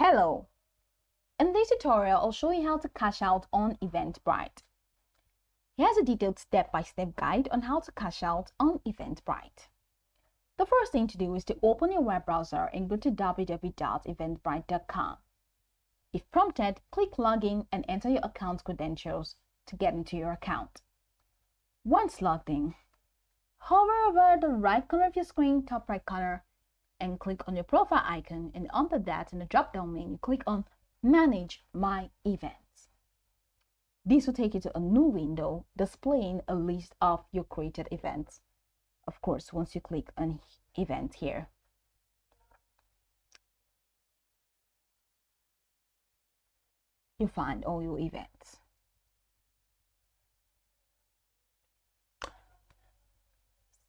Hello! In this tutorial, I'll show you how to cash out on Eventbrite. Here's a detailed step-by-step guide on how to cash out on Eventbrite. The first thing to do is to open your web browser and go to www.eventbrite.com. If prompted, click Login and enter your account credentials to get into your account. Once logged in, hover over the right corner of your screen, top right corner, and click on your profile icon, and under that in the drop-down menu click on Manage My Events. This will take you to a new window displaying a list of your created events. Of course, once you click on Event here, you'll find all your events.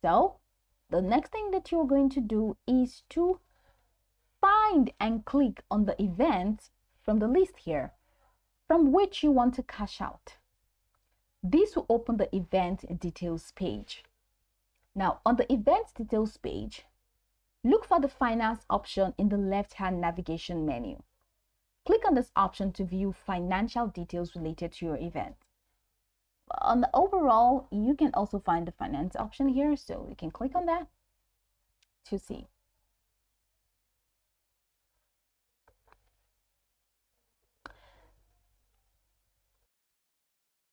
So the next thing that you're going to do is to find and click on the event from the list here from which you want to cash out. This will open the event details page. Now, on the event details page, look for the finance option in the left-hand navigation menu. Click on this option to view financial details related to your event. On the overall, you can also find the finance option here, so you can click on that to see.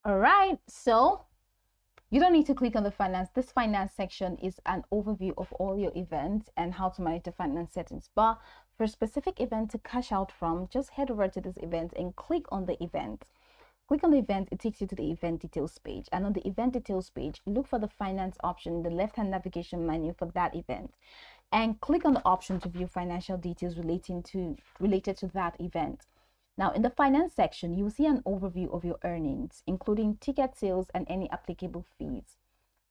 All right, so you don't need to click on the finance. This finance section is an overview of all your events and how to manage the finance settings. But for a specific event to cash out from, just head over to this event and click on the event. Click on the event, it takes you to the event details page. And on the event details page, look for the finance option in the left-hand navigation menu for that event. And click on the option to view financial details related to that event. Now, in the finance section, you will see an overview of your earnings, including ticket sales and any applicable fees.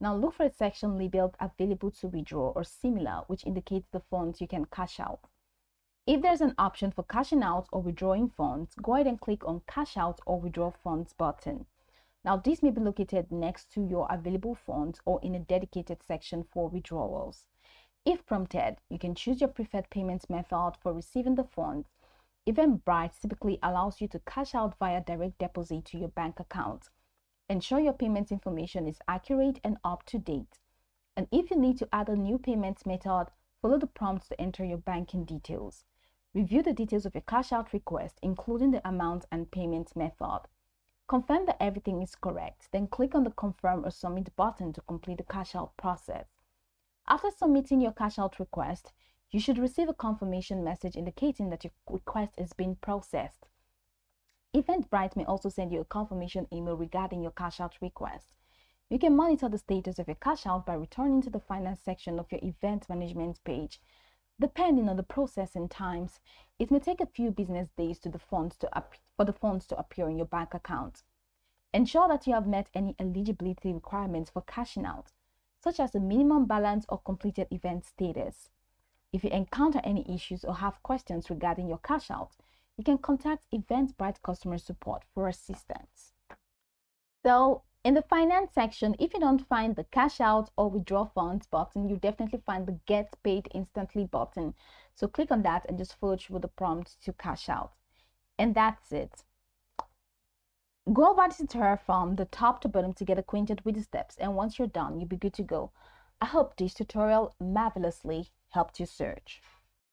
Now, look for a section labeled Available to Withdraw or similar, which indicates the funds you can cash out. If there's an option for cashing out or withdrawing funds, go ahead and click on Cash Out or Withdraw Funds button. Now, this may be located next to your available funds or in a dedicated section for withdrawals. If prompted, you can choose your preferred payment method for receiving the funds. Eventbrite typically allows you to cash out via direct deposit to your bank account. Ensure your payment information is accurate and up to date. And if you need to add a new payment method, follow the prompts to enter your banking details. Review the details of your cash out request, including the amount and payment method. Confirm that everything is correct, then click on the Confirm or Submit button to complete the cash out process. After submitting your cash out request, you should receive a confirmation message indicating that your request is being processed. Eventbrite may also send you a confirmation email regarding your cash out request. You can monitor the status of your cash out by returning to the finance section of your event management page. Depending on the processing times, it may take a few business days for the funds to appear in your bank account. Ensure that you have met any eligibility requirements for cashing out, such as the minimum balance or completed event status. If you encounter any issues or have questions regarding your cash out, you can contact Eventbrite customer support for assistance. So, in the finance section, if you don't find the cash out or withdraw funds button, you definitely find the Get Paid Instantly button. So click on that and just follow through the prompt to cash out. And that's it. Go over this tutorial from the top to bottom to get acquainted with the steps. And once you're done, you'll be good to go. I hope this tutorial marvelously helped you search.